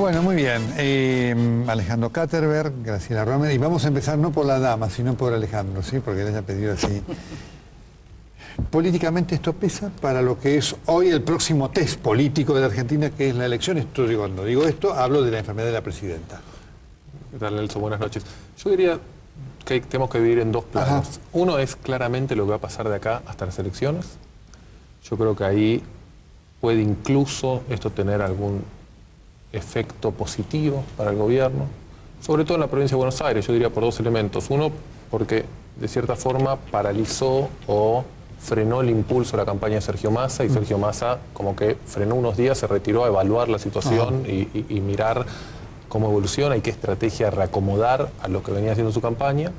Bueno, muy bien. Alejandro Katterberg, Graciela Romer, y vamos a empezar no por la dama, sino por Alejandro, ¿sí? Porque él haya pedido así. Políticamente esto pesa para lo que es hoy el próximo test político de la Argentina, que es la elección. Cuando digo esto, hablo de la enfermedad de la presidenta. ¿Qué tal, Nelson? Buenas noches. Yo diría que tenemos que dividir en dos planos. Ajá. Uno es claramente lo que va a pasar de acá hasta las elecciones. Yo creo que ahí puede incluso esto tener algún efecto positivo para el gobierno, sobre todo en la provincia de Buenos Aires, yo diría por dos elementos. Uno, porque de cierta forma paralizó o frenó el impulso de la campaña de Sergio Massa, y Sergio Massa como que frenó unos días, se retiró a evaluar la situación y mirar cómo evoluciona y qué estrategia reacomodar a lo que venía haciendo su campaña.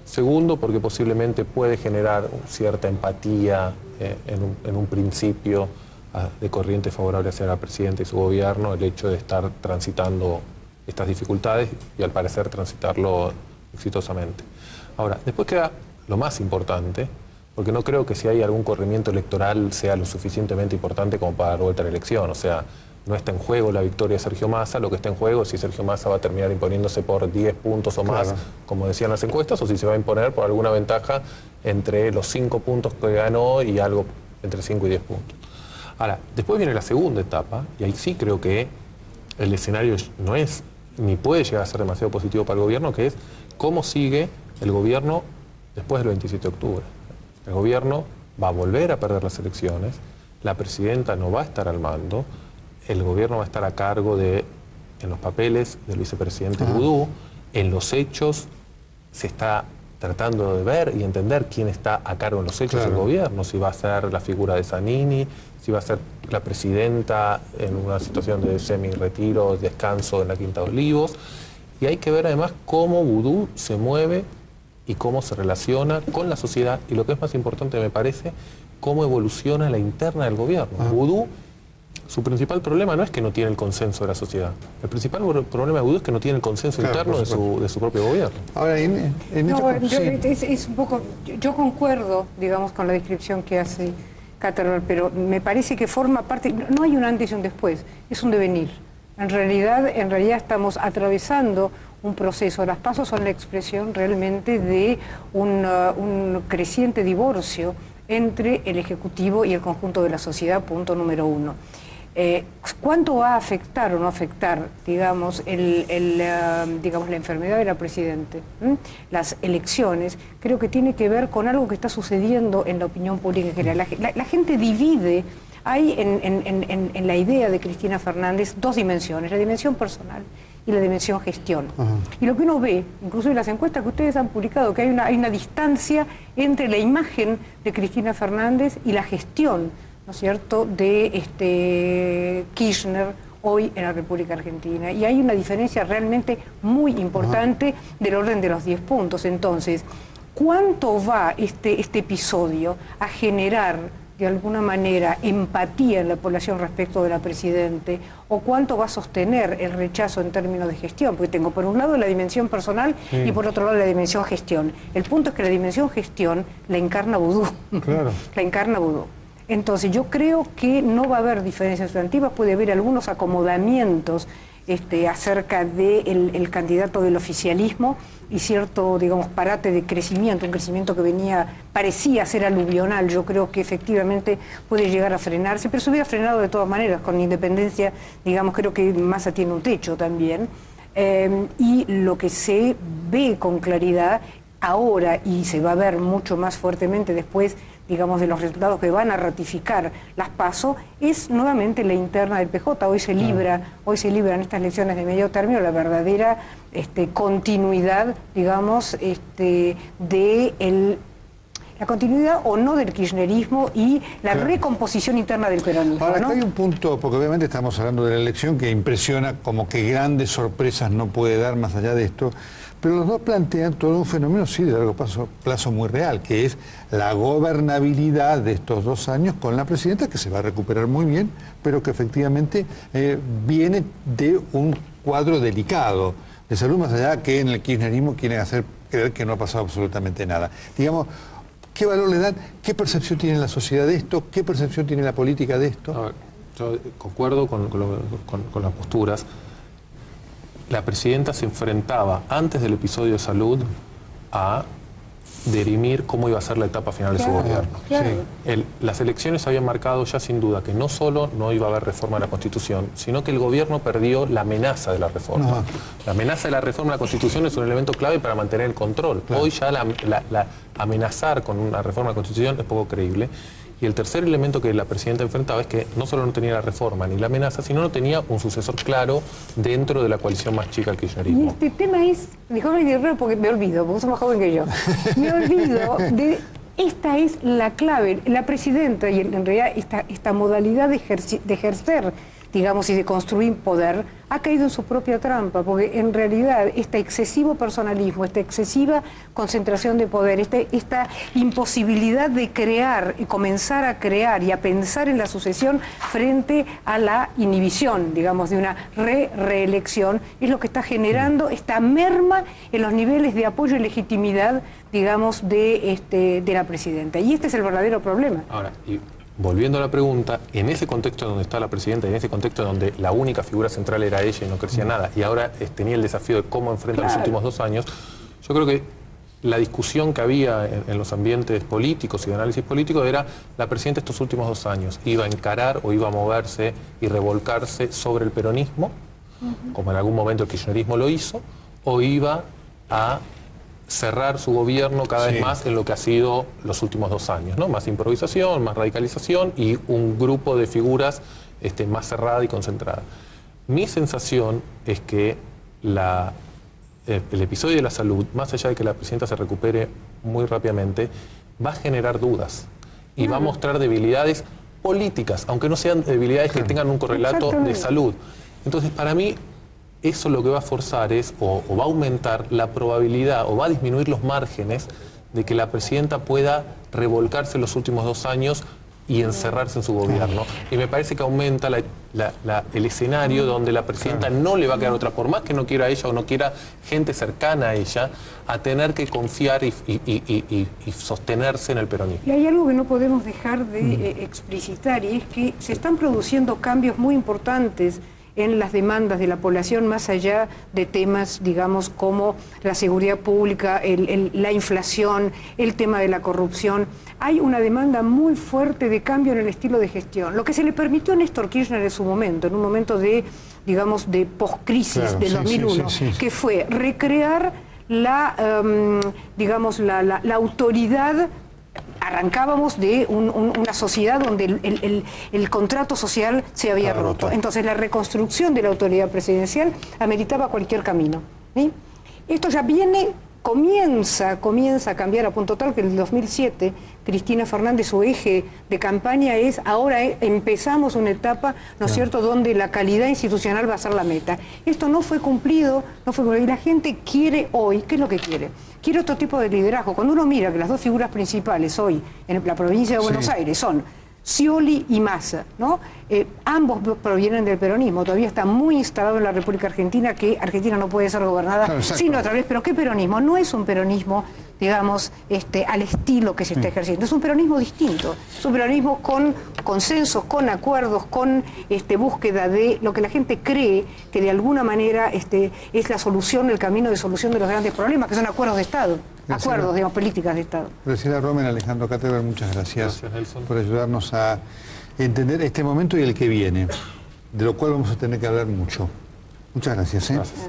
Segundo, porque posiblemente puede generar cierta empatía en un principio de corriente favorable hacia la presidenta y su gobierno, el hecho de estar transitando estas dificultades y al parecer transitarlo exitosamente. Ahora, después queda lo más importante, porque no creo que si hay algún corrimiento electoral sea lo suficientemente importante como para dar vuelta a la elección. O sea, no está en juego la victoria de Sergio Massa, lo que está en juego es si Sergio Massa va a terminar imponiéndose por 10 puntos o más, como decían las encuestas, o si se va a imponer por alguna ventaja entre los 5 puntos que ganó y algo entre 5 y 10 puntos. Ahora, después viene la segunda etapa, y ahí sí creo que el escenario no es, ni puede llegar a ser demasiado positivo para el gobierno, que es cómo sigue el gobierno después del 27 de octubre. El gobierno va a volver a perder las elecciones, la presidenta no va a estar al mando, el gobierno va a estar a cargo de, en los papeles del vicepresidente Vudú, en los hechos se está tratando de ver y entender quién está a cargo en los hechos del gobierno, si va a ser la figura de Zanini, si va a ser la presidenta en una situación de semi-retiro, descanso en la Quinta de Olivos, y hay que ver además cómo Vudú se mueve y cómo se relaciona con la sociedad, y lo que es más importante me parece, cómo evoluciona la interna del gobierno. Vudú, su principal problema no es que no tiene el consenso de la sociedad. El principal problema de Vudú es que no tiene el consenso interno de su propio gobierno. Ahora, es un poco, yo concuerdo, digamos, con la descripción que hace Katterberg, pero me parece que forma parte, no hay un antes y un después, es un devenir. En realidad estamos atravesando un proceso. Las pasos son la expresión realmente de un creciente divorcio entre el Ejecutivo y el conjunto de la sociedad, punto número uno. ¿Cuánto va a afectar o no afectar, digamos, digamos, la enfermedad de la Presidenta? Las elecciones, creo que tiene que ver con algo que está sucediendo en la opinión pública en general. La gente divide, hay en la idea de Cristina Fernández dos dimensiones, la dimensión personal y la dimensión gestión. Y lo que uno ve, incluso en las encuestas que ustedes han publicado, que hay una distancia entre la imagen de Cristina Fernández y la gestión, ¿no es cierto?, de Kirchner hoy en la República Argentina. Y hay una diferencia realmente muy importante del orden de los 10 puntos. Entonces, ¿cuánto va este episodio a generar de alguna manera empatía en la población respecto de la Presidenta, o cuánto va a sostener el rechazo en términos de gestión? Porque tengo por un lado la dimensión personal y por otro lado la dimensión gestión. El punto es que la dimensión gestión la encarna Vudú. La encarna Vudú. Entonces yo creo que no va a haber diferencias sustantivas, puede haber algunos acomodamientos acerca del candidato del oficialismo y cierto, digamos, parate de crecimiento, un crecimiento que parecía ser aluvional. Yo creo que efectivamente puede llegar a frenarse, pero se hubiera frenado de todas maneras, con independencia, digamos, creo que Massa tiene un techo también. Y lo que se ve con claridad ahora, y se va a ver mucho más fuertemente después, digamos, de los resultados que van a ratificar las PASO, es nuevamente la interna del PJ. Hoy se libran estas elecciones de medio término la verdadera continuidad, digamos, la continuidad o no del kirchnerismo y la recomposición interna del peronismo. Ahora, acá hay un punto, porque obviamente estamos hablando de la elección que impresiona, como que grandes sorpresas no puede dar más allá de esto, pero los dos plantean todo un fenómeno, sí, de largo plazo muy real, que es la gobernabilidad de estos 2 años con la presidenta, que se va a recuperar muy bien, pero que efectivamente viene de un cuadro delicado de salud, más allá que en el kirchnerismo quieren hacer creer que no ha pasado absolutamente nada. Digamos, ¿qué valor le dan? ¿Qué percepción tiene la sociedad de esto? ¿Qué percepción tiene la política de esto? Yo concuerdo con las posturas. la presidenta se enfrentaba antes del episodio de salud a dirimir cómo iba a ser la etapa final de su gobierno. Claro. Las elecciones habían marcado ya sin duda que no solo no iba a haber reforma de la Constitución, sino que el gobierno perdió la amenaza de la reforma. La amenaza de la reforma de la Constitución es un elemento clave para mantener el control. Hoy ya la amenazar con una reforma de la Constitución es poco creíble. Y el tercer elemento que la presidenta enfrentaba es que no solo no tenía la reforma ni la amenaza, sino no tenía un sucesor claro dentro de la coalición más chica del kirchnerismo. Y este tema es, disculpe Guerrero porque me olvido, porque sos más joven que yo, me olvido de, esta es la clave, la presidenta y en realidad esta modalidad de ejercer, digamos, y de construir poder, ha caído en su propia trampa, porque en realidad este excesivo personalismo, esta excesiva concentración de poder, esta imposibilidad de crear y comenzar a crear y a pensar en la sucesión frente a la inhibición, digamos, de una reelección, es lo que está generando esta merma en los niveles de apoyo y legitimidad, digamos, de la presidenta. Y este es el verdadero problema. Ahora, volviendo a la pregunta, en ese contexto donde está la presidenta, en ese contexto donde la única figura central era ella y no crecía nada, y ahora tenía el desafío de cómo enfrenta los últimos 2 años, yo creo que la discusión que había en los ambientes políticos y de análisis político era la presidenta estos últimos 2 años iba a encarar o iba a moverse y revolcarse sobre el peronismo, como en algún momento el kirchnerismo lo hizo, o iba a cerrar su gobierno cada vez más en lo que ha sido los últimos 2 años, ¿no? Más improvisación, más radicalización y un grupo de figuras más cerrada y concentrada. Mi sensación es que el episodio de la salud, más allá de que la presidenta se recupere muy rápidamente, va a generar dudas y va a mostrar debilidades políticas, aunque no sean debilidades que tengan un correlato de salud. Entonces, para mí, eso lo que va a forzar es, o va a aumentar la probabilidad, o va a disminuir los márgenes de que la presidenta pueda revolcarse los últimos 2 años y encerrarse en su gobierno. Y me parece que aumenta el escenario donde la presidenta no le va a quedar otra, por más que no quiera ella o no quiera gente cercana a ella, a tener que confiar y sostenerse en el peronismo. Y hay algo que no podemos dejar de explicitar, y es que se están produciendo cambios muy importantes en las demandas de la población, más allá de temas, digamos, como la seguridad pública, la inflación, el tema de la corrupción. Hay una demanda muy fuerte de cambio en el estilo de gestión. Lo que se le permitió a Néstor Kirchner en su momento, en un momento de, digamos, de post-crisis del 2001, que fue recrear digamos, la autoridad. Arrancábamos de una sociedad donde el contrato social se había roto. Entonces la reconstrucción de la autoridad presidencial ameritaba cualquier camino, ¿sí? Esto ya comienza a cambiar a punto tal que en el 2007 Cristina Fernández, su eje de campaña es ahora empezamos una etapa, ¿no es cierto?, donde la calidad institucional va a ser la meta. Esto no fue cumplido, y la gente quiere hoy, ¿qué es lo que quiere? Quiere otro tipo de liderazgo. Cuando uno mira que las 2 figuras principales hoy en la provincia de Buenos Aires son Scioli y Massa, ¿no? Ambos provienen del peronismo, todavía está muy instalado en la República Argentina, que Argentina no puede ser gobernada sino otra vez. Pero ¿qué peronismo? No es un peronismo, digamos, al estilo que se está ejerciendo, es un peronismo distinto, es un peronismo con consensos, con acuerdos, con búsqueda de lo que la gente cree que de alguna manera es la solución, el camino de solución de los grandes problemas, que son acuerdos de Estado. Acuerdos, digamos, políticas de Estado. Graciela Romen, Alejandro Katterberg, muchas gracias Nelson, por ayudarnos a entender este momento y el que viene, de lo cual vamos a tener que hablar mucho. Muchas gracias. Gracias.